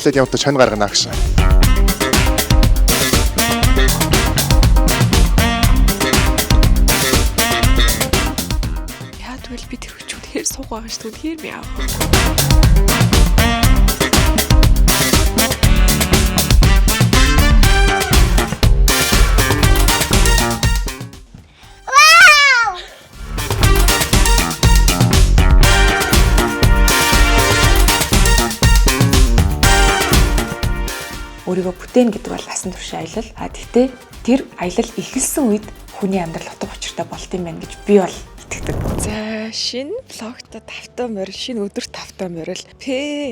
эхлээд явдаж хонь гаргана гэсэн. Тэгвэл би тэр хүч үнэхээр сууг байгаа шүү дээ. Үнэхээр яа. Өөрийгөө бүтээн гэдэг бол насан турш аялал. Гэхдээ тэр аялал эхэлсэн үед хүний амьдрал утга учиртай болт юм байна гэж би бол итгэдэг. За шинэ блогт тавтаа морил, шинэ өдөр тавтаа морил.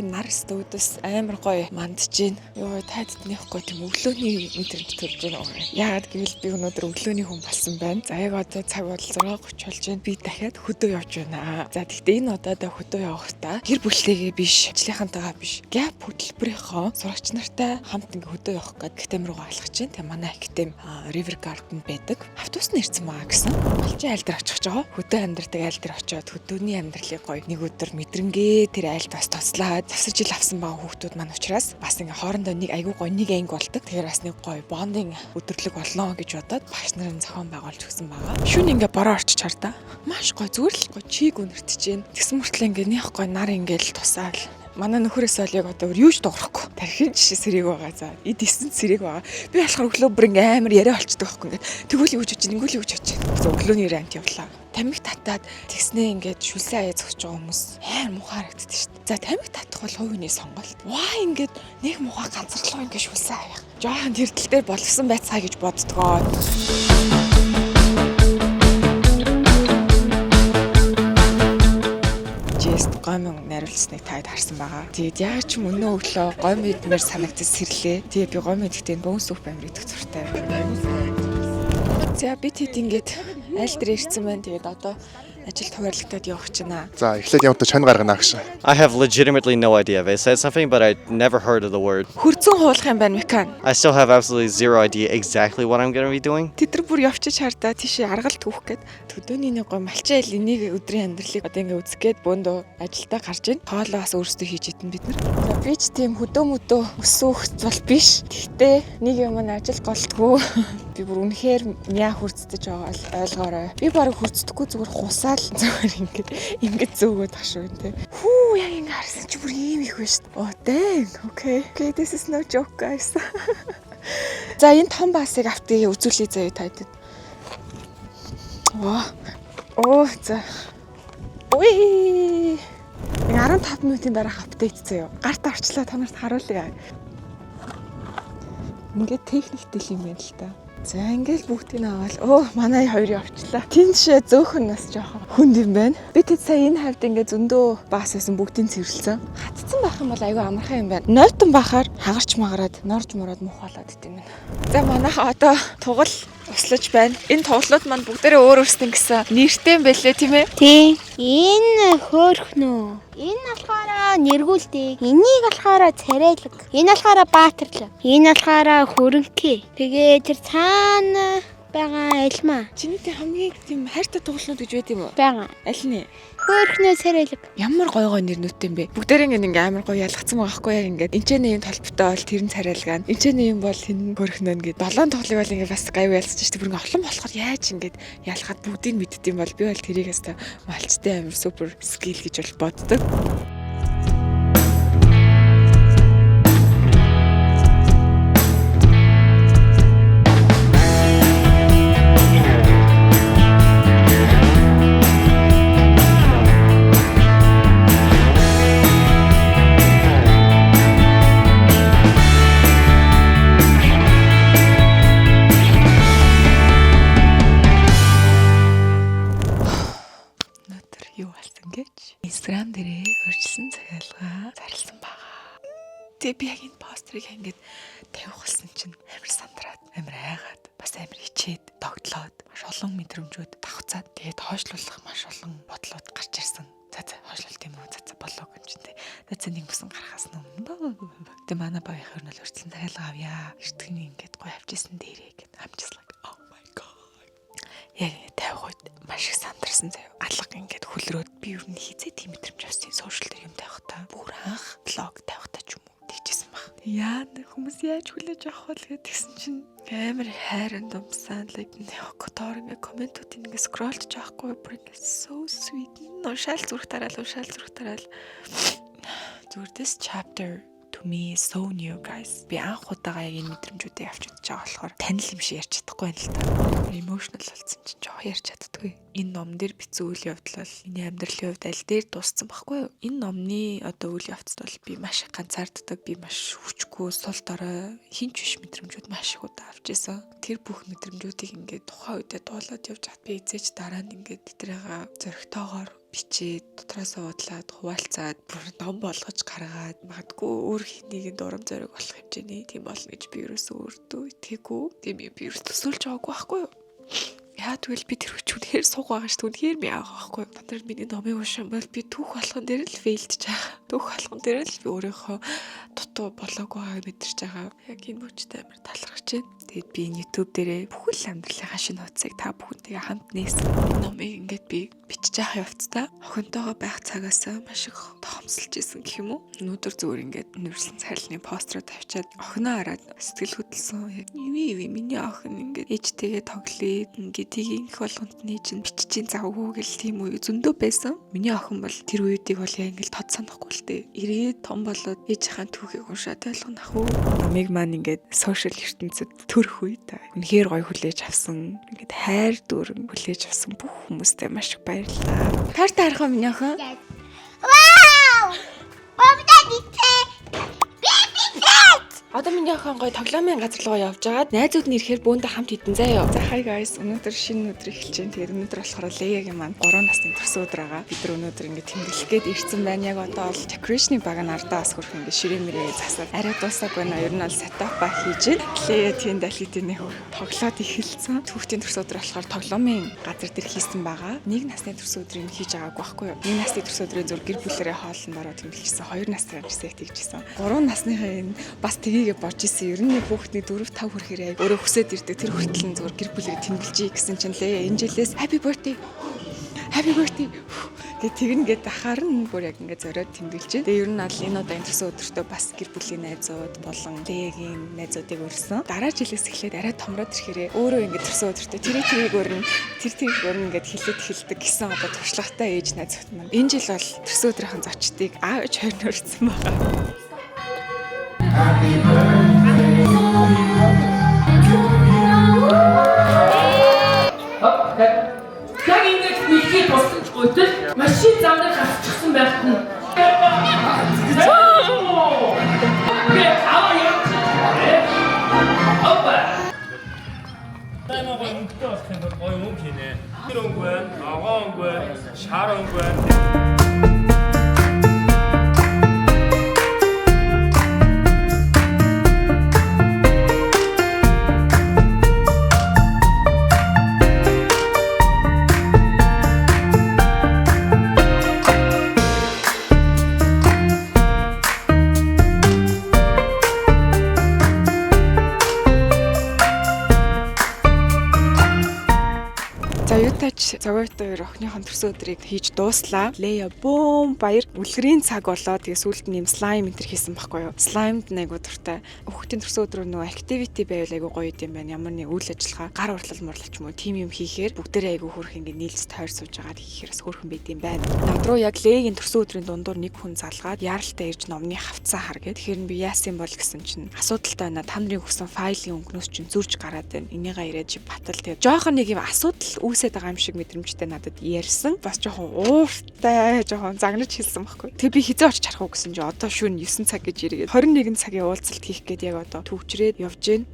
Нар студиос амар гоё мандж гин. Йоо тайдтныхгүй тийм өглөөний мэдрэмж төрж байна. Яагаад гэвэл би өнөөдөр өглөөний хүн болсон байна. За яг одоо цаг бол 6:30 болж байна. Би дахиад хөдөө явж байна. За тэгтээ энэ удаа хөдөө явахдаа гэр бүлтэйгээ биш, ажлынхантайгаа биш. Gap хөтөлбөрийнхөө сурагч нартай хамт ингээ хөдөө явах гэдэг академи руу алхаж байна. Тэгээ манай академи River Garden байдаг. Автобус нь ирсэн маа гэсэн. Алчин айл дээр очих жоо. Хөдөө амьдрдаг айл дээр очиод хөдөөний амьдралыг гоё нэг өдөр мэдрэнгээ тэр айлд бас тослаад завсар жил авсан байгаа хүүхдүүд маань учраас бас ингээ хоорондоо нэг айгүй гоё нэг анги болдог. Тэгэхээр бас нэг гоё бондинг өдөрлөг болноо гэж бодоод багш нарын зохион байгуулж өгсөн байгаа. Шүн ингээ бороо орчиж хардаа. Маш гоё зүгээр л гоё чиг үнэртэж гин. Тэгсэн мөртлөө ингээ нэх гоё нар ингээл тусаал. Манай нөхөрөөс бол яг одоо юу ч дуурахгүй. Тархин жишээ сэрэг байгаа. За эд эсэнд сэрэг байгаа. Би болохоор өглөө бүр ингээ амар яриа болчдөг байхгүй ингээ. Тэгвэл юу ч ингүүл юу ч очиж. Өглөөний рант явлаа. Тамхи татаад тэгснээ ингээд шүлсээ аяа зогсож байгаа хүмүүс амар муухай харагддаг шүү дээ. За тамхи татах бол хувийн сонголт. Ваа ингээд нэг муухай ганцарлаа ингээд шүлсээ аяах. Жохон тэрдэл дээр болгосон байцгаа гэж боддгоо. Гомын нариулсныг таад харсан байгаа. Тэгээд яг ч мөнөө өглөө гом идмээр санагдаж сэрлээ. Тэгээд би гом идэхдээ бөөн сүп амир идэх зуртай. За би тэд ингээд айл дээр ирсэн байна. Тэгээд одоо ажилд хуваарлагдаад явах гэж байна. За эхлээд явдаж хонь гаргана гэсэн. I have legitimately no idea. They said something but I never heard of the word. Хөрзөн хуулах юм байна мекан. I still have absolutely zero idea exactly what I'm going to be doing. Тэд нар бүр явчих хардаа тийшээ аргалт түүх гээд төдөөний нэг гоо малчин айл энийг өдрийн амьдралыг одоо ингээ үзэх гээд бөөндөө ажилдаа гарч ийн. Хоолоо бас өөрсдөө хийж идэн бид нар. За би ч тийм хөдөө мөдөө өссөн хөлт бол биш. Гэхдээ нэг юм нь ажил голдгоо. Би бүр үнэхээр мяа хурцдаж байгаа л ойлгоорой. Би барыг хурцдаггүй зүгээр хусаал зүгээр ингээд зөөгөөд тах шүү те. Хүү яг ингэ харсан чи бүр ийм их байна шүү дээ. Oh dang. Okay, this is no joke guys. За энэ том басыг автыг үзүүлээ заяа таад. За. Ой. 15 минутын дараах апдейт заяа. Гарт орчлоо та нарт харуулъя. Ингээд техниктэй юм байна л та. За ингээл бүгдийг аваад манай хоёр явчлаа. Тиншээ зөөхөн нас жоохон хүнд юм байна. Би тэд сая энэ хавьд ингээ зөндөө баасайсан бүгдийг цэвэрлсэн. Хатцсан байх юм бол айгүй амархан юм байна. Нойтон бахаар хагарч магараад норж мураад мухаалаад идэм байна. За манайха одоо тугал услаж байна. Энэ тоглолт маань бүгдээрээ өөр өөрсдөө гэсэн нэртэй юм байлээ тийм ээ? Тийм. Энэ хөөрхнөө. Энэ болохоор нэргүүлдэг. Энийг болохоор царайлаг. Энэ болохоор баатарлаг. Энэ болохоор хөрөнхий. Тэгээ тэр цаана байгаа альмаа. Чиний хамгийн тийм хайртай тоглолтууд гэж байд юм уу? Байгаа. Аль нь? Хөөрхнөө царайлаг. Ямар гоё нэрнүүдтэй юм бэ? Бүгдээрээ ингээ амар гоё ялгцсан байгаа хгүй яг ингээд. Энчэний юм толботой бол тэр нь царайлгаан. Энчэний юм бол энэ хөрхнөө ингээд. Долоон тоглыг бол ингээ бас гайв ялцж штэ. Бүр ингээ олон болохоор яаж ингээд ялгаад бүгдийг мэддэм бол би бол тэрийг хэвээр малчтай амар супер скил гэж бол боддог. Инстаграм дээрээ хөрчлсөн захиалга зарласан байгаа. Тэгээ би яг энэ постерыг ингээд тавих болсон чинь амар сандраад, амар айгаад, бас амар хичээд, тогтлоод, маш олон мэдрэмжүүд давхцаад тэгээд хойшлуулах маш олон бодлууд гарч ирсэн. За хойшлуулт юм уу? За болоо гэмжтэй. За нэг бүсэн гарахаас өмнө. Тэгээ манай баяхаар нь л хөрчлсөн захиалга авъя. Эртгний ингээд гоё авчихсан дээрээ гэд амжислаа. Яг тавих үед маш их сандарсан заяа. Алга ингээд хөлрөөд би юу нэг хийцээ тийм мэдрэмж авсан. Сошиал дээр юм тавих та. Бүр анх блог тавих та ч юм уу тэгжсэн баг. Яа хүмүүс яаж хүлээж авах вэ гэдгсэн чинь амар хайран думсан like нёкотор ингээ комментууд ингээ скролж жаахгүй бүр ингээ so sweet уншаал зүрх тараал зүгээр this chapter to me is so new guys. Би анх удаага яг энэ мэдрэмжүүдээ авч үзэж байгаа болохоор танил юм шиг ярьж чадахгүй байна л да. Emotional болсон чинь жоох ярьж чаддаггүй. Энэ ном дээр бичсэн үйл явдал бол миний амьдралын хувьд аль дээр дууссан байхгүй юу? Энэ номны одоо үйл явцд бол би маш их ганцаарддаг, би маш хүчгүй, сул дорой, хинч биш мэдрэмжүүд маш их удаа авч ирсэн. Тэр бүх мэдрэмжүүдийг ингээд тухайн үедээ дуулаад явж хат би эзэж дараа нь ингээд тэдрээга зөрөгтэйгээр бичээд дотроос уудлаад хуваалцаад бүр ном болгож гаргаад магадгүй өөр хэнийг дурам зориг болох хэмжээний тийм болно гэж би ерөөсөө өөртөө итгээгүй. Тийм би ерөөсөө төсөөлж байгаагүй байхгүй юу? Яа тэгвэл би тэр хүчээр сууг байгаа шүү. Үнэхээр би авах байхгүй. Надад миний номын уншин бол би түүх болгон дээр л фейлдж байгаа. Түүх болгон дээр л би өөрийнхөө дутуу болоогүй байгааг мэдэрч байгаа. Яг энэ мөчтэй амар талархаж байна. Тэгээд би YouTube дээрээ бүхэл амьдралынхаа шинэ хуудсыг та бүхэнтэйгээ хамт нээсэн. Номыг ингээд би бичиж байгаа явцдаа охинтойгоо байх цагаас маш их томсолж исэн гэх юм уу. Өнөөдөр зүгээр ингээд нэрсэн царилны постероо тавьчаад охиноо хараад сэтгэл хөдлсөн. Яг миний охин ингээд ээжтэйгээ тоглоё. Ингээд тийг их болгонд нээж бичиж завгүй гэл тийм үе зөндөө байсан. Миний охин бол тэр үеийг бол яг ингээд тод санахгүй л дээ. Ирээд том болоод ээжийнхээ түүхийг уншаад ойлгох уу. Намайг маань ингээд сошиал ертөнцид төрөх үед үнэхээр гоё хүлээж авсан. Ингээд хайр дүүрэн хүлээж авсан бүх хүмүүстээ маш их баярлалаа. Таартай харах миний охин. Вау! Бомдаа дитээ. Одоо миний охин гоё тоглоомын газар руу явж байгаад найзууд нь ирэхээр бөөндө хамт хитэн заяа. За hi guys, өнөөдөр шинэ өдөр эхэлж байна. Тэгээд өнөөдөр болохоор Леягийн маань 3 насны төрсөн өдөр байгаа. Бид нар өнөөдөр ингээд тэмдэглэх гээд ирсэн байна. Яг одоо бол decoration-ы баг нь ардаас хөрөх ингээд ширээ мэрээ засаад арай дуусаагүй наа. Ер нь бол сатапа хийж Лея тийм далхитын нэг тоглоод эхэлсэн. Түүхтийн төрсөн өдөр болохоор тоглоомын газар дээр хийсэн байгаа. 1 насны төрсөн өдрийг хийж байгаагүй байхгүй юу? 1 насны төрсөн өдрийн зур гэр бүлэрээ хоолн бороо тэмдэглэжсэн. 2 насны reset хийжсэн. 3 насныхаа энэ бас тгийгээ борж исэн. Ер нь хүүхдний 4 5 хүрэхээр яг өөрөө хүсээд ирдэг. Тэр хүртэл нь зур гэр бүлэрээ тэмдэглэжээ гэсэн чинь Лея энэ жилээс happy birthday гэж тэгнгээд ахаар нь бүр яг ингээд зориод тэмдэглэж. Тэгээ ер нь аль энэ удаа төрсөн өдөртөө бас гэр бүлийн найзууд болон Леягийн найзуудыг өрсөн. Дараа жилээс эхлээд арай томроод ирэхээрээ өөрөө ингээд төрсөн өдөртөө тэрийг өрнө ингээд хилээд эхэлдэг гэсэн одоо туршлагатай ээж найзууд маань. Энэ жил бол төрсөн өдрийнхэн зочдыг аавч хоёр нь өрсөн байгаа. Яг ингэж мэдхий тусч гутал машин замдаа хасчихсан байхад нь Цагаатаа охиныхон төрсөн өдрийг хийж дууслаа. Лея бөөм баяр үлгэрийн цаг болоо. Тэгээ сүүлд нь юм слайм энтер хийсэн байхгүй юу? Слаймд нэг удаартай. Хүүхдийн төрсөн өдрөө нөгөө activity байвал айгу гоё юм байна. Ямар нэг үйл ажиллагаа, гар урлал мурлалч юм уу, тим юм хийхээр бүгдээрээ айгу хөрх ингэ нийлж тойр сууж агаад хийхээрс хөрхэн байд юм байна. Над руу яг Леягийн төрсөн өдрийн дундуур нэг хүн залгаад яаралтай ирж номны хавцаа хар гэд. Тэгэхээр би яасан бол гэсэн чинь асуудалтай байна. Та нарын өгсөн файлын өнгнөөс чинь зурж гараад байна. Энийгээ ирээд чи батал тэгээ. Жохон нэг юм асуудал үүсээд байгаа юм шиг мэдрэмжтэй надад ярьсан. Бас жоохон ууртай, жоохон загнаж хэлсэн байхгүй. Тэг би хизээ очиж харах уу гэсэн чи одоо шөнө 9 цаг гэж ирээд 21 цагийн уулзалт хийх гээд яг одоо төвчрээд явж гин.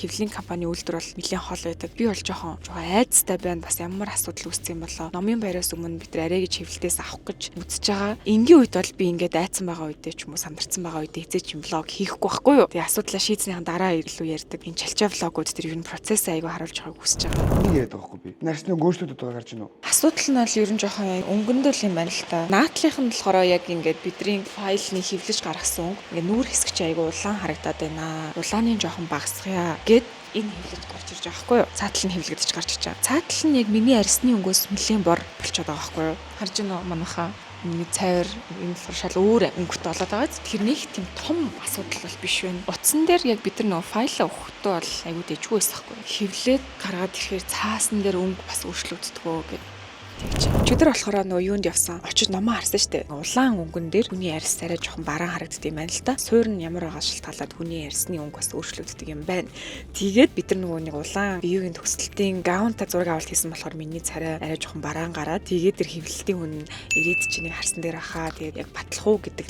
Хэвлэлийн компани үйлдвэр бол нэлээд хол байдаг. Би бол жоохон айцтай байна. Бас ямар асуудал үүссэн юм болоо. Номын байраас өмнө бид арай гэж хэвлэлтээс авах гэж үзэж байгаа. Энгийн үед бол би ингээд айцсан байгаа үедээ ч юм уу сандарсан байгаа үедээ хизээч юм влог хийхгүй байхгүй юу. Тэгээ асуудлаа шийдснийхэн дараа илүү ярьдаг. Энэ чалчаа влогууд тэр ер нь процессыг айгүй харуулж байгааг хүсэж байгаа. Энийг яриад байгаа байхгүй би. Нарсны гүйцэлүүд байгаа гарч байна уу? Асуудал нь бол ер нь жоохон өнгөндөл юм байна л та. Наадлынх нь болохоор яг ингээд бидний файлны хэвлэж гаргасан өнгө ингээд нүүр хэсэг чи айгүй улаан харагдаад байна. Улааны жоохон багасгая гэд энэ хэвлэж гарч ирж байгаа байхгүй юу? Цаатал нь хэвлэгдэж гарч ирж байгаа. Цаатал нь яг миний арьсны өнгөөс нэлээд бор болчиход байгаа байхгүй юу? Харж байна уу манайхаа? Миний цайвар энэ болохоор шал өөр өнгөтэй болоод байгаа. Тэр нэг тийм том асуудал бол биш байна. Утсан дээр яг бид нар нөгөө файлаа өгөхдөө бол аюу дэжгүй байсахгүй. Хевлээд гаргаад ирэхээр цаасан дээр өнгө бас өөрчлөгддөгөө гэдэг. Өчигдөр болохоор нөгөө юунд явсан. Очиж номоо харсан штэ. Улаан өнгөн дээр хүний арьс арай жоохон бараан харагддаг юм байна л да. Суур нь ямар байгаа шалтгаалаад хүний арьсны өнгө бас өөрчлөгддөг юм байна. Тэгээд бид нар нөгөө нэг улаан биеийн төгсөлтийн гаунта зураг авалт хийсэн болохоор миний царай арай жоохон бараан гараад тэгээд тэр хэвлэлтийн хүн ирээд чиний харсан дээр ахаа тэгээд яг батлах уу гэдэг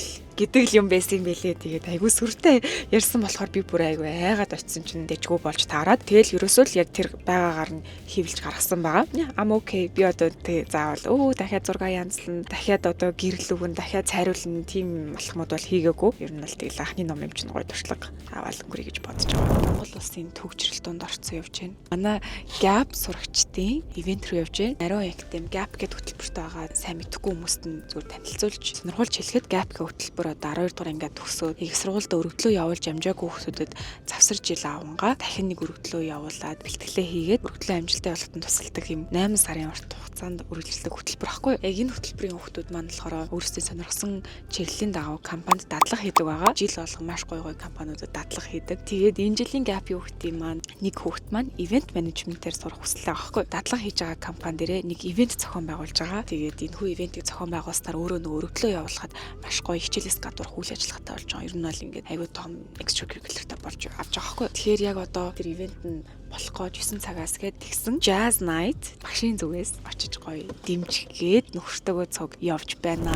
л юм байсан юм бэлээ. Тэгээд айгүй сүртэй ярьсан болохоор би бүр айгүй айгаад очисон чинь дэжгүй болж таарад. Тэгэл ерөөсөө л яг тэр байгаагаар нь хөвлж гаргасан байгаа. I'm okay. Би одоо заавал дахиад зураг янзлан, дахиад одоо гэрэл өгөн, дахиад цайруулна тийм алхмууд бол хийгээгүй. Ер нь л тэгэл анхны ном юм чинь гоё туршлага аваад өнгөрье гэж бодож байгаа. Монгол улсын төгжрөл донд орцсон явж байна. Манай Gap сурагчдын ивент рүү явж байна. Нарийн Academy Gap гэдэг хөтөлбөртэй байгаа сайн мэдхгүй хүмүүст нь зүгээр танилцуулж сонирхолж хэлэхэд Gap гэх хөтөлбөр одоо 12 дугаар ангиад төгсөөд их сургуульд өргөдлөө явуулж амжаагүй хүмүүсүүдэд завсар жил авангаа дахин нэг өргөдлөө явуулаад бэлтгэлээ хийгээд өргөдлөө амжилттай болоход тусалдаг юм 8 сарын урт хугацаанд үргэлжлэх хөтөлбөр байхгүй. Яг энэ хөтөлбөрийн хүмүүс маань болохоор өөрсдөө сонирхсан чиглэлийн дагуу компанид дадлага хийдэг байгаа. Жил болгон маш гоё компаниудад дадлага хийдэг. Тэгээд энэ жилийн Gap-ийн хүүхдийн маань нэг хүүхд маань ивент менежментээр сурах хүсэлтэй байхгүй. Дадлага хийж байгаа компани дээрээ нэг ивент зохион байгуулж байгаа. Тэгээд энэ хүү ивентийг зохион байгуулснаар өөрөө нөгөө өргөдлөө явуулахад маш гоё хичээлээс гадуур үйл ажиллагаатай болж байгаа. Ер нь бол ингээд аюу том extracurricular-тай болж авч байгаа байхгүй. Тэгэхээр яг одоо тэр ивент нь болох гоо 9 цагаас гээд тэгсэн Jazz Night багшийн зүгээс очиж гоё дэмжихэд нөхөртөөгөө цуг явж байна.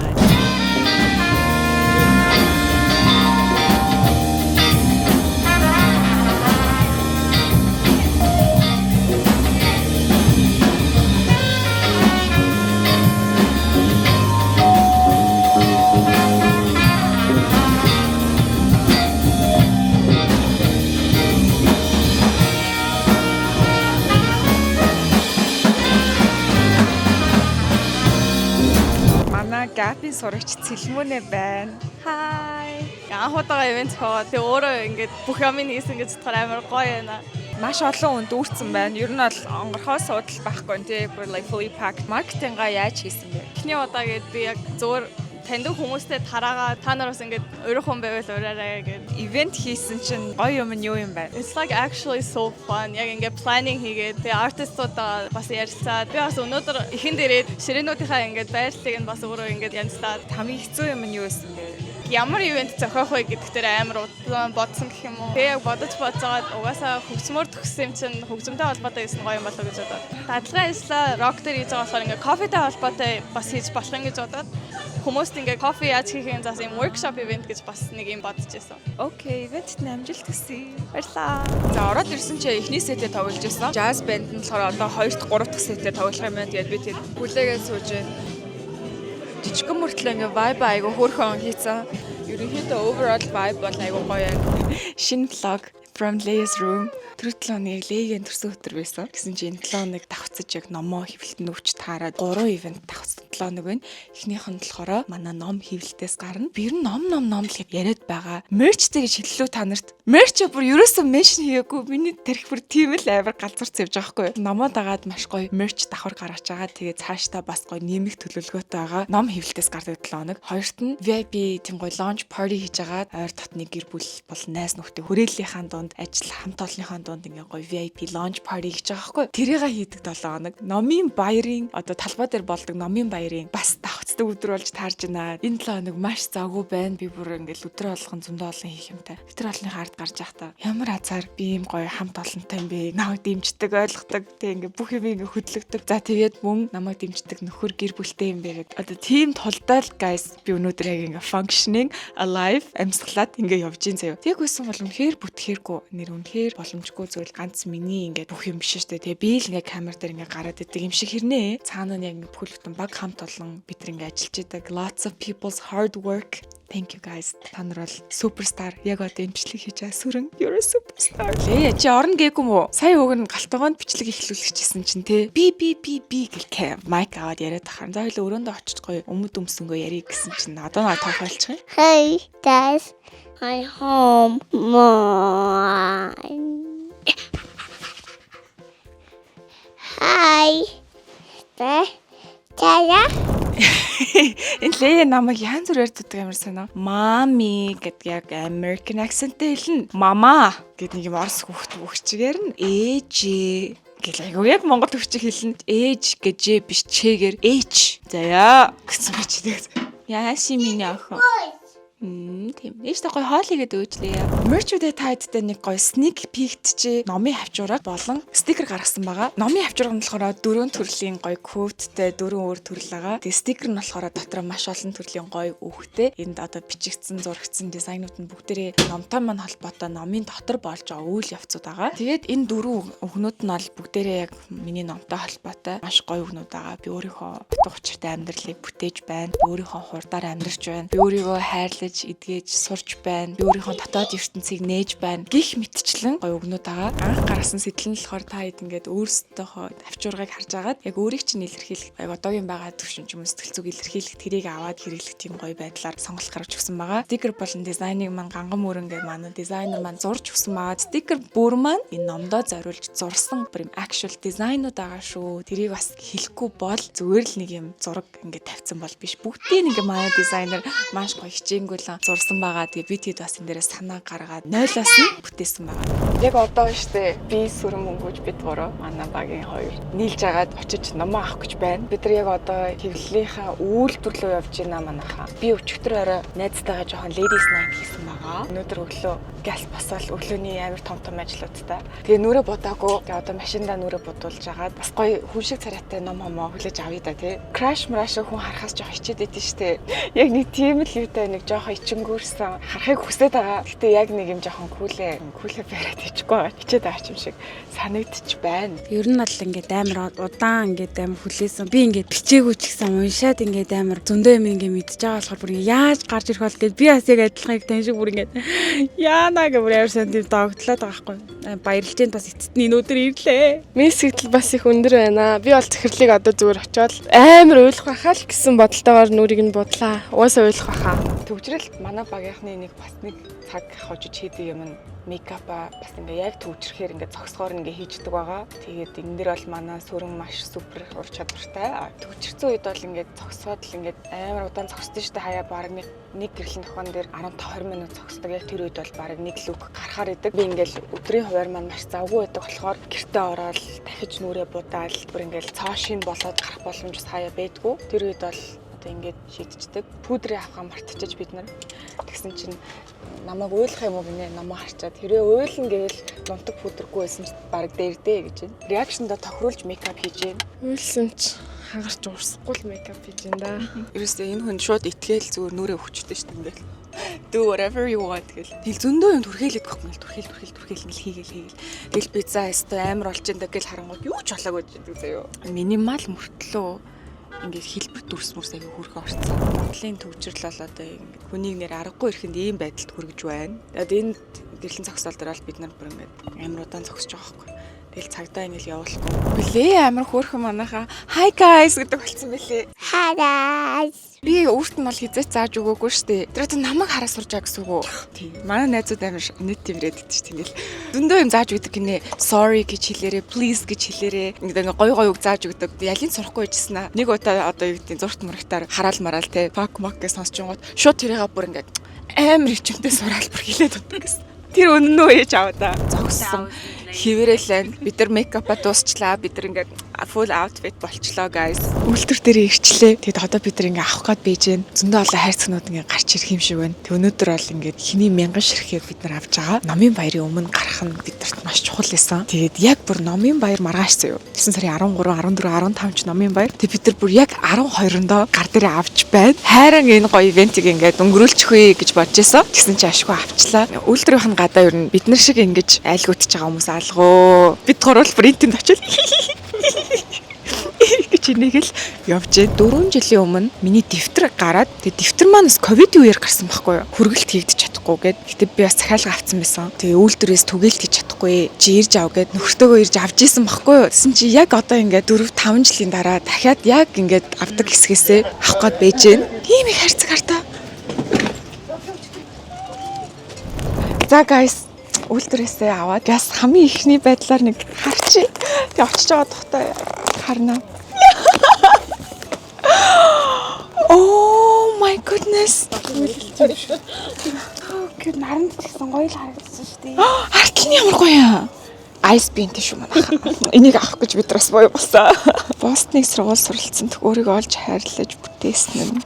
Gap-ийн сурагч Цэлмүнэ байна. Hi. Анх удаага ивент зохиогоо. Тэгээ өөрөө ингээд бүх юм хийсэн гэж бодохоор амар гоё байна. Маш олон хүнд дүүрсэн байна. Ер нь бол онгорхоо суудал байхгүй тий. Бүр like fully packed. Маркетинга яаж хийсэн бэ? Эхний удаа гээд би яг зөвөр таньдаг хүмүүстэй тараагаа та нараас ингээд өөрөөхөн байвал ураарай гэдэг. Ивент хийсэн чинь гоё юм нь юу юм бэ? It's like actually so fun. Яг ингээд planning хийгээд тэгээ артистуудаа бас ярилцаад би бас өнөөдөр ихэнд ирээд ширээнүүдийнхаа ингээд байрлалыг нь бас өөрөө ингээд янзлаад хамгийн хэцүү юм нь юу байсан бэ? Ямар ивент зохиох вэ гэдэг дээр амар удаан бодсон гэх юм уу. Тэгээ яг бодож бодцоод угаасаа хөгжмөр төгссөн юм чинь хөгжмөнтэй холбоотой гэсэн гоё юм болоо гэж бодоод. Дадлага ажиллаа рок дээр хийж байгаа болохоор ингээд кофетэй холбоотой бас хийж болох юм гэж бодоод хүмүүст ингээд кофе яаж хийхин зас юм workshop event гэж бас нэг юм бодож байсан. Окей, ивентэд амжилт хүсье. Баярлалаа. За ороод ирсэн чи эхний сетээ тоглож байсан. Jazz band нь болохоор одоо 2 дахь 3 дахь сетээ тоглох юм байна. Тэгээд би тэгээд хүлээгээд сууж байна. Жижигхэн мөртлөө ингээ vibe айгу хөөрхөн хийцэн. Ерөнхийдөө overall vibe бол айгу гоё. Шинэ vlog from Leia's room. Тэр 7 хоног Leia-гийн төрсөн өдөр байсан. Гэсэн чинь 7 хоног давхцаж яг номоо хэвлэлтэнд өвч таарад 3 ивент давхцсан 7 хоног байна. Эхнийх нь болохоор манай ном хэвлэлтээс гарна. Би ер нь ном л гэж яриад байгаа. Merch-тэй гэж хэллүү та нарт. Merch бүр ерөөсөө mention хийгээгүй. Миний тарих бүр тийм л амар галзуурц явж байгаа хгүй. Номоо дагаад маш гоё merch давхар гаргаж байгаа. Тэгээ цаашдаа бас гоё нэмэх төлөвлөгөөтэй байгаа. Ном хэвлэлтээс гардаг 7 хоног. Хоёрт нь VIP тийм гоё launch party хийж байгаа. Ойр дотны гэр бүл бол найз нөхдөд хүрээллийнхаа дунд ажил хамт олонныхаа дунд ингээ гоё VIP launch party хийж байгаа хгүй. Тэрийг хийдэг 7 хоног. Номын баярын одоо талбай дээр болдог номын баярын бас давхцдаг өдөр болж таарж байна. Энэ 7 хоног маш завгүй байна. Би бүр ингээл өдрөө болгон зөндөө олон хийх юмтай. Өдөр олонны ард гарч явахдаа ямар азар би ийм гоё хамт олонтой юм бэ? Намайг дэмждэг, ойлгодог. Тэг ингээ бүх юм ингээ хөдлөгдөг. За тэгээд мөн намайг дэмждэг нөхөр гэр бүлтэй юм бэ гэдэг. Одоо team толдойл guys би өнөөдөр яг ингээ functioning alive амьсгалаад ингээ явж ийн заяа. Тэг байсан бол үнэхээр бүтгэхэргүй нэр үнэхээр боломжгүй зүйл ганц миний ингээ бүх юм биш шүү дээ. Тэгээ би л ингээ камер дээр ингээ гараад идэг юм шиг хэрнээ. Цаана нь яг ингээ бүхэл бүтэн баг хамт олон бид нар ингээ ажиллаж идэг. Lots of people's hard work. Thank you guys. Та нар бол суперстар. Яг одоо энэ бичлэг хийж байгаа сүрэн. You're a superstar. Лээ чи орно гээгүй мүү? Сая өг нь галтгоонд бичлэг ихлүүлчихсэн чинь те. Би гэх кэм майк аваад яриад тахаар. За хоёул өрөөндөө очиж гоё өмд өмсөнгөө ярих гэсэн чинь одоо наа тоохолчих юм. Hey, that's my home. Mine. Hi. Tara. Энэ Лея намайг янз бүрээр дууддаг амар санаа. Мами гэдэг яг American accentтэй хэлнэ. Мама гэдэг нэг юм орос хөгчгээр нь ээжээ гэл айгуу яг монгол хөгчөг хэлнэ. Ээж гэжээ биш чэгээр ээч. Заяа гэсэн мэт тэгээд яаши миний охин. Тийм. Ээжтэй гоё хоол игээд өөжлээ. Merch-үүдээ тайдтай нэг гоё sneak peek чи номын хавчуураг болон стикер гаргасан байгаа. Номын хавчуураг нь болохоор 4 төрлийн гоё quote-тэй 4 өөр төрөл байгаа. Тэгээ стикер нь болохоор дотор маш олон төрлийн гоё үгтэй. Энд одоо бичигдсэн, зурагдсан дизайнууд нь бүгдээрээ номтой маань холбоотой номын дотор болж байгаа үйл явцуд байгаа. Тэгээд энэ 4 өгнүүд нь бол бүгдээрээ яг миний номтой холбоотой маш гоё өгнүүд байгаа. Би өөрийнхөө утга учиртай амьдралыг бүтээж байна. Би өөрийнхөө хурдаар амьдарч байна. Би өөрийгөө хайрлаж эдгэж сурч байна. Би өөрийнхөө дотоод ертөнцийг нээж байна. Гих мэтчлэн гоё өгнүүд байгаа. Анх гаргасан сэтэл нь болохоор та хэд ингээд өөрсдийнхөө тавчуургыг харж агаад яг өөрийг чинь илэрхийлэх, яг одоогийн байгаа төвшин ч юм уу сэтгэл зүг илэрхийлэх, тэрийг аваад хэрэглэх тийм гоё байдлаар сонголт гаргаж өгсөн байгаа. Стикер болон дизайныг маань ганган мөрөн гэдэг манай дизайнер маань зурж өгсөн байгаа. Стикер бүр маань энэ номдоо зориулж зурсан бүр юм actual дизайнууд байгаа шүү. Тэрийг бас хэлэхгүй бол зүгээр л нэг юм зураг ингээд тавьсан бол биш. Бүгдийг ингээ манай дизайнер маш гоё хичээнгүйлэн зурсан байгаа. Тэгээ би тэд бас энэ дээрээ санаа гаргаад 0-аас нь бүтээсэн байгаа. Яг одоо штэ би сүрэн мөнгөж бид гурав манай багийн хоёр нийлж агаад очиж ном авах гэж байна. Бид нар яг одоо хэвлэлийнхаа үйлдвэрлэлөө явж байна манайхаа. Би өчигдөр орой найзтайгаа жоохон ladies night хийсэн байгаа. Өнөөдөр өглөө газ басаал өглөөний амар том ажлуудтай. Тэгээ нүрэ будаагүй. Тэгээ одоо машиндаа нүрэ будуулж агаад бас гоё хүн шиг царайтай ном хомоо хүлээж авъя да тий. Crash мраш хүн харахаас жоох хичээд идэв штэ. Яг нэг тийм л юутай нэг жоох ичингүүрсэн харахыг хүсэж байгаа. Гэтэ яг нэг юм жоохон кулээ бариад хийчихгүй байгаа. Хичээд байгаа юм шиг санагдчих байна. Ер нь бол ингээд амар удаан ингээд амар хүлээсэн. Би ингээд бичээгүй ч гэсэн уншаад ингээд амар зөндөө юм ингээд мэдчихэж байгаа болохоор бүр яаж гарч ирэх бол гээд би бас яг адилхан тань шиг бүр ингээд яана гэх бүр ярьсан тийм догтлоод байгаа байхгүй. Баярлж энэ бас эцэстний өнөөдөр ирлээ. Миний сэтгэл бас их өндөр байна. Би бол захирлыг одоо зүгээр очиод амар ойлгох байхаа л гэсэн бодолтойгоор нүрийг нь бодлаа. Угаасаа ойлгох байхаа. Төвчрөл манай багийнхны нэг бас нэг цаг хожиж хийдэг юм нь мейкапа бас ингээ яг төвчрэхээр ингээ зогсгоор ингээ хийждэг байгаа. Тэгээд энэ дэр бол манай сүрэн маш супер ур чадвартай. Төвчрцэн үед бол ингээ зогсоод л ингээ амар удаан зогсдөө штэ хаяа баг нэг гэрлэн тохон дээр 15-20 минут зогсдог. Яг тэр үед бол баг нэг лук гарахаар идэг. Би ингээл өдрийн хуваар маань маш завгүй байдаг болохоор гэртээ ороод дахиж нүрээ будаал бүр ингээл цоошин болоод гарах боломж бас хаяа байдгүй. Тэр үед бол ингээд шийдчихдэг. Пудрыг авахаа мартчихж бид нар. Тэгсэн чинь намайг уйлах юм уу гинэ намаа харчаад хэрвээ уйлна гэвэл нунтаг пудргүй байсан ч баг дээрдээ гэж байна. Реакшндаа тохируулж мейкап хийж байна. Уйлсан ч хагарч уурсахгүй л мейкап хийж байна да. Ерөөсөө энэ хүн шууд итгээл зүгээр нүрээ өвчтэй шүү дээ ингээл. Do whatever you want гэл. Тэл зөндөө юм түрхээлээд байхгүй мэл түрхээл ингээл хийгээл. Тэгэл пицца өстой амар болж энэ гэл харангууд юу ч болоогүй гэдэг заяо. Минимал мөртлөө ингээд хэлбэр дүрс мөрс аяга хөргө орцсон. Монголын төвчрөл бол одоо ингээд хүнийг нэр аргагүй ирэхэнд ийм байдалд хүргэж байна. Тэгээд энэ гэрлэн зогсоол дээр бол бид нар бүр ингээд амар удаан зогсож байгаа байхгүй. Тэгэл цагдаа ингээл явуулахгүй. Билээ амар хөөрхөн манайхаа hi guys гэдэг болцсон бэлээ. Hi guys. Би өөрт нь бол хизээч зааж өгөөгүй штэ. Тэр намайг хараа сурж байгаа гэсэн үг үү? Тийм. Манай найзууд амар нийт тэмрээд идэж штэ ингээл. Зөндөө юм зааж өгдөг гинэ. Sorry гэж хэлээрээ, please гэж хэлээрээ. Ингээд гоё үг зааж өгдөг. Ялын сурахгүй байжсэн аа. Нэг удаа одоо юу гэдэг зурт мурагтаар хараал мараал те. Fuck mock гэж сонсчихгоот шууд тэрийгээ бүр ингээд амар ичмтэй сураал бүр хэлээд өгдөг гэсэн. Тэр өнөө ээж аваа да. Зогссон. Хивэрэлэн бид нар мейкапа дуусчлаа. Бид нар ингээд full outfit болчлоо guys. Үйлдвэр дээр ирчлээ. Тэгэд одоо бид нар ингээд авах гээд байж гэн. Зөндөө олон хайрцагнууд ингээд гарч ирэх юм шиг байна. Тэг өнөөдөр бол ингээд хиний 1000 ширхгээр бид нар авч байгаа. Номын баярын өмнө гарах нь бидэрт маш чухал байсан. Тэгээд яг бүр номын баяр маргааш заяа. 9 сарын 13, 14, 15 ч номын баяр. Тэг бид нар бүр яг 12-нд гар дээрээ авч байна. Хайран энэ гоё ивентийг ингээд өнгөрүүлчих вэ гэж бодож байсан. Тэгсэн чинь ашгүй авчлаа. Үйлдвэрийнх нь гадаа ер нь бид нар шиг ингэж айлгуудж байгаа хүмүүс алгоо. Бид гурвал принтэнд очил. Гэж энийг л явж 4 жилийн өмнө миний дэвтэр гараад тэгээ дэвтэр маань бас ковидын үеэр гарсан байхгүй юу. Хүргэлт хийгдэж чадахгүй гээд. Гэтэ би бас захиалга авсан байсан. Тэгээ үйлдвэрээс түгээлт хийж чадахгүй. Чи ирж ав гээд нөхөртөөгөө ирж авч исэн байхгүй юу. Тэсэн чи яг одоо ингээд 4-5 жилийн дараа дахиад яг ингээд авдаг хэсгээсээ авах гээд байж гэн. Ийм их хайрцаг хартаа. За guys үйлдвэрээсээ аваад бас хамгийн ихний байдлаар нэг харчи. Тэгээ очиж байгаа тухтай харна. Oh my goodness. Гэт наранд гэсэн гоё л харагдсан шүү дээ. Артлын ямар гоё юм. Ice Bean шүү манайха. Энийг авах гэж бид бас боё болсон. Бостоныг сургууль суралцсан төх өөрийгөө олж хайрлаж бүтээсэн нь.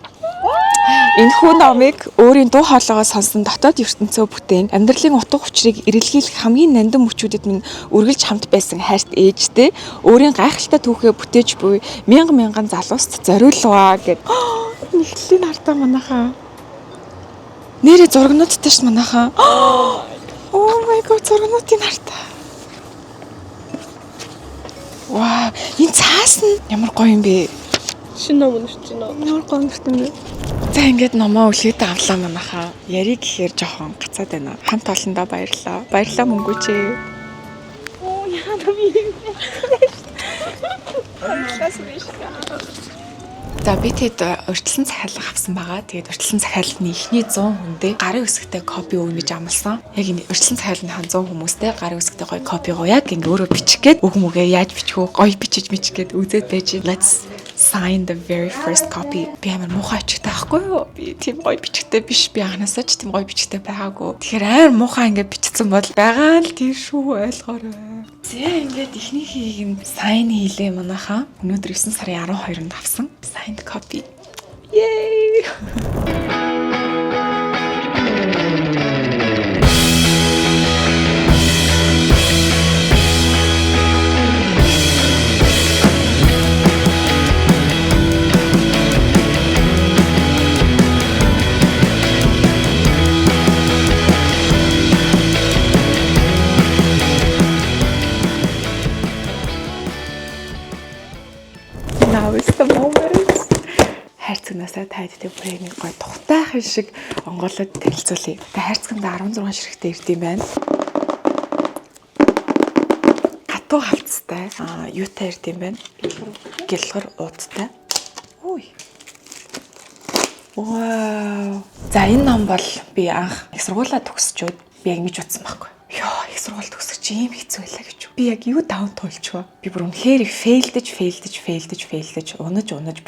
Энэхүү номыг өөрийн дуу хоолойгоо сонсон дотоод ертөнцөө бүтээн амьдралын утга учирыг эрэлхийлэх хамгийн нандин мөчүүдэд минь үргэлж хамт байсан хайрт ээжтэй өөрийн гайхалтай түүхээ бүтээж буй мянган залууст зориулваа гэд. Нийтлэлийн ардаа манайхаа. Нэрээ зургнуудтай ш манайхаа. Oh my god, зургнуудын ардаа. Ваа, энэ цаас нь ямар гоё юм бэ? Шинэ ном уншиж байна. Ямар гоё юм бэ? За ингээд номоо үлээд авлаа манайхаа. Яриг гэхээр жоохон гацаад байна. Хамт олондоо баярлаа. Баярлаа мөнгөч. Оо яа нам юм. За би тэд урьдчилан захиалга авсан байгаа. Тэгээд урьдчилан захиалгын эхний 100 хүндээ гарын үсгтэй копи өгнө гэж амласан. Яг энэ урьдчилан захиалгын 100 хүмүүстэй гарын үсгтэй гоё копи гоё яг ингээ өөрөө бичих гээд үг мүгээ яаж бичих вэ? Гоё бичиж гээд үзээд байж. Let's sign the very first copy. Би амар муухай ачигтай байхгүй юу? Би тийм гоё бичгтэй биш. Би анханасаа ч тийм гоё бичгтэй байгаагүй. Тэгэхээр амар муухай ингээ бичсэн бол байгаа л тийм шүү ойлгоорой. За ингээд эхнийхийг нь sign хийлээ манайхаа. Өнөөдөр 9 сарын 12-нд авсан. Signed copy. Yay! Now is the moment. Хайрцагнасаа тайдтай бүрээ нэг гой тухтайхан шиг онгоолоод танилцуулъя. Тэгээ хайрцагнда 16 ширхтээ ирд юм байна. Хатуу хавцтай. Юутай ирд юм байна. Гэлгэр уудтай. Үй. Вау. За энэ ном бол би анх их сургуулаа төгсчөөд би яг ингэж утсан байхгүй. Ёо, их сургууль төгсөх чи ийм хэцүү байлаа гэж. Би яг юу даун туулчихв. Би бүр үнэхээр фейлдэж, унаж,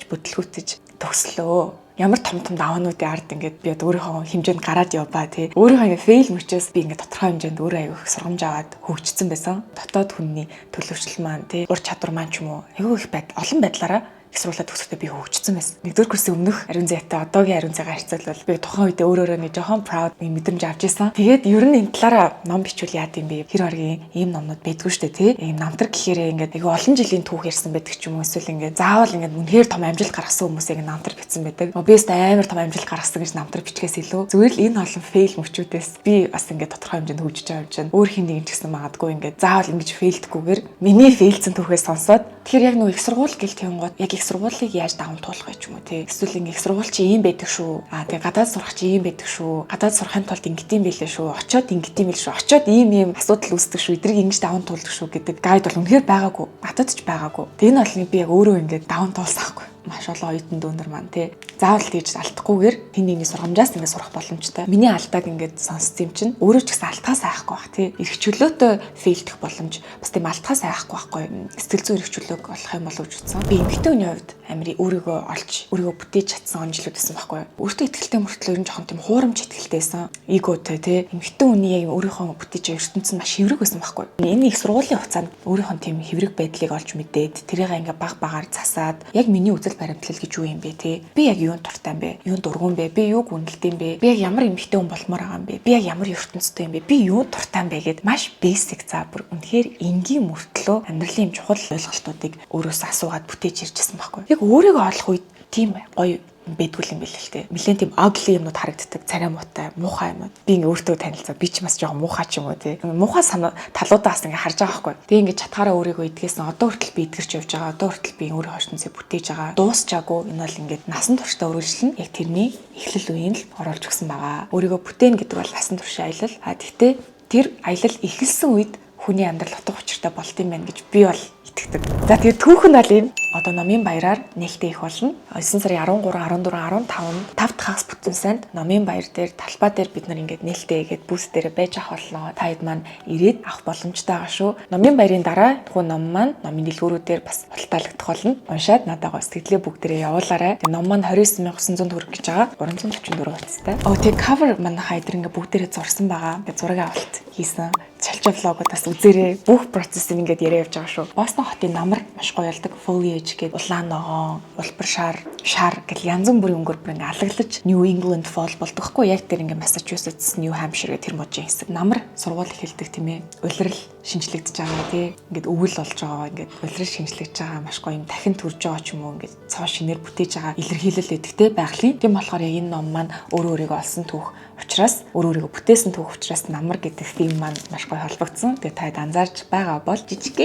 бүтлгүүтэж төгслөө. Ямар том даваануудын ард ингээд би өөрийнхөө хэмжээнд гараад явбаа тий. Өөрийнхөө фейл мөчөөс би ингээд тодорхой хэмжээнд өөрөө аягүй их сургамж аваад хөгжсөн байсан. Дотоод хүнний төлөвшил маань тий, ур чадвар маань ч юм уу аягүй их олон байдлаараа их сургуулаа төгсөхдөө би хөгжсөн байсан. Нэгдүгээр курсын өмнөх ариун зайтай одоогийн ариун зайгаа харьцуулбал би тухайн үедээ өөрөө нэг жоохон proud мэдрэмж авч ирсэн. Тэгээд ер нь энэ талаараа ном бичвэл яа гэм бэ? Хэр оргийн ийм номнууд байдгүй шүү дээ, тий? Ийм намтар гэхээр ингээд айгүй олон жилийн түүх ярьсан байдаг ч юм уу эсвэл ингээд заавал ингээд үнэхээр том амжилт гаргасан хүмүүсийг намтар бичсэн байдаг. Би өст амар том амжилт гаргасан гэж намтар бичгээс илүү зүгээр л энэ олон фейл мөчүүдээс би бас ингээд тодорхой хэмжээнд хөгжиж байгаа юм чинь өөр хин нэг юм ч гэсэн магадгүй ингээд заавал ингэж фейлдэхгүйгээр миний фейлцэн түүхээс сонсоод тэгэхээр яг нөгөө их сургууль гэл тэнгууд яг их сургуулийг яаж даван туулах гэж юм уу те эсвэл ингээ их сургууль чи ийм байдаг шүү тэгээ гадаад сурах чи ийм байдаг шүү гадаад сурахын тулд ингэдэм байлээ шүү очоод ингэдэм байл шүү очоод ийм асуудал үүсдэг шүү эдрийг ингэж даван туулдаг шүү гэдэг гайд бол үнэхээр байгаагүй надад ч байгаагүй тэгээ энэ бол би яг өөрөө ингээ даван туулсаахгүй маш олон оюутан дүүнер маань те заавал тэгж алдахгүйгээр хин нэгний сургамжаас ингээ сурах боломжтой миний алдааг ингээ сонссон юм чинь өөрөө ч гэсэн алдхаас айхгүй бах те эрх чөлөөтэй фейлдэх боломж бас тийм алдхаас айхгүй байхгүй сэтгэл зүйн эрх чөлөөг олох юм болов гэж утсан би эмэгтэй хүний хувьд амри өөрийгөө олж өөрийгөө бүтээж чадсан онжлууд байсан байхгүй өөртөө ихтэй мөртлөө ер нь жоохон тийм хуурамч ихтэйсэн эготой те эмэгтэй хүний яг өөрийнхөө бүтээж ертөнцийн маш хэврэг байсан байхгүй энэ их сургуулийн хугацаанд өөрийнхөө тийм хэврэг байдлыг олж мэдээд тэрийг ингээ баг багаар засаад яг миний үзэл баримтлал гэж юу юм бэ те би яг юунд дуртай юм бэ юунд дургуун бэ би юуг үнэлдэм бэ би яг ямар эмэгтэй хүн болмоор байгаа юм бэ би яг ямар ертөнцтэй юм бэ би юунд дуртай юм бэ гэд маш basic за бүр үнэхээр энгийн мөртлөө амьдралын чухал ойлголтуудыг өөрөөсөө асуугаад бүтээж иржсэн байхгүй яг өөрийгөө олох үед тийм гоё бэдгүүл юм бэл л те нэлээд тийм ugly юмнууд харагддаг царай муутай муухай юмуд би ингээ өөртөө танилцаа би ч бас жоохон муухай ч юм уу те муухай талуудаас ингээ харж байгаа байхгүй тэг ингээ чатгаараа өөрийгөө идгээсэн одоо хүртэл би идгэрч явж байгаа одоо хүртэл би өөрөө хортонсоо бүтээж байгаа дуусчаагүй энэ бол ингээ насан туршдаа үргэлжлэн яг тэрний эхлэл үеийн л оруулж өгсөн байгаа өөрийгөө бүтээн гэдэг бол насан туршийн аялал гэхдээ тэр аялал эхэлсэн үед хүний амьдрал утга учиртай болт юм байна гэж би бол итгэдэг. За тэгээ түүхэн бол юм. Одоо Номын Баяраар нээлттэй их болно. 9 сарын 13, 14, 15 5 дахь хагас бүтэн санд Номын Баяр дээр талбай дээр бид нар ингээд нээлттэй игээд бүүс дээр байж авах болно. Та хэд маань ирээд авах боломжтой байгаа шүү. Номын Баярын дараа тэгвэл ном маань номын дэлгүүрүүдээр бас худалдаалагдах болно. Уншаад надаагаа сэтгэлээ бүгдээрээ явуулаарай. Тэгээ ном маань 29900 төгрөг гэж байгаа. 344 хувцастай. Тэгээ cover манай хайдар ингээд бүгдээрээ зурсан байгаа. Ингээд зураг авалт хийсэн. Чалча влогуудаас үзээрэй. Бүх процессыг ингээд яриа явж байгаа шүү. Бостон хотын намар маш гоё ялдаг. Foliage гэдэг улаан ногоон, улбар шар гэл янз бүрийн өнгөөр бүр ингээд алаглаж New England Fall болдог хгүй яг тэр ингээд Massachusetts, New Hampshire гэх тэр мужийн хэсэг. Намар сургууль эхэлдэг тийм ээ. Улирал шинжлэгдэж байгаа тий. Ингээд өвөл болж байгаа ингээд улирал шинжлэгдэж байгаа маш гоё юм дахин төрж байгаа ч юм уу ингээд цоо шинээр бүтээж байгаа илэрхийлэл өгдөг тий байгалийн. Тийм болохоор яг энэ ном маань өөрөө өөрийгөө олсон түүх учраас өөрийгөө бүтээсэн түүх учраас намар гэдэг фильм маань маш гоё холбогдсон. Тэгээ таад анзаарч байгаа бол жижиг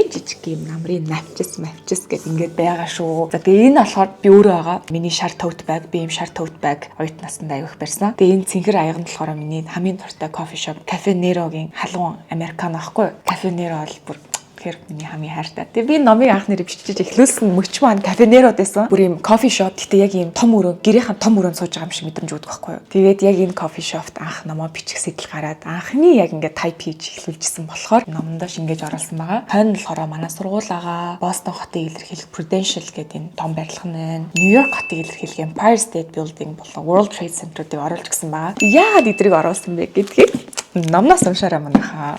юм намрын навчис гэдэг ингээд байгаа шүү. За тэгээ энэ болохоор би өөрөө байгаа. Миний шар төвт байг, би юм шар төвт байг оюут наснд аявих барьсан. Тэгээ энэ цэнхэр аяганд болохоор миний хамгийн дуртай кофе шоп Cafe Nero-гийн халуун американо аахгүй. Cafe Nero бол бүр миний хамгийн хайртай. Тэгээ би номыг анх нэр бичиж эхлүүлсэн мөч маань Cafe Nero дэсэн. Бүр юм кофе шоп гэхдээ яг юм том өрөө, гэрийнхэн том өрөөнд сууж байгаа юм шиг мэдрэмж өгдөг байхгүй юу. Тэгээд яг энэ кофе шопт анх номоо бичих сэтэл гараад анхны яг ингээд тайп хийж эхлүүлжсэн болохоор номдоо шингээж оруулсан байгаа. Хойно болохоор манай сургуулаагаа Бостон хотыг илэрхийлэх Prudential гэдэг энэ том барилга нь, Нью-Йорк хотыг илэрхийлэх Empire State Building болон World Trade Center-ыг оруулж гисэн байгаа. Яагаад эдрийг оруулсан бэ гэдгийг номноос уншаарай манайхаа.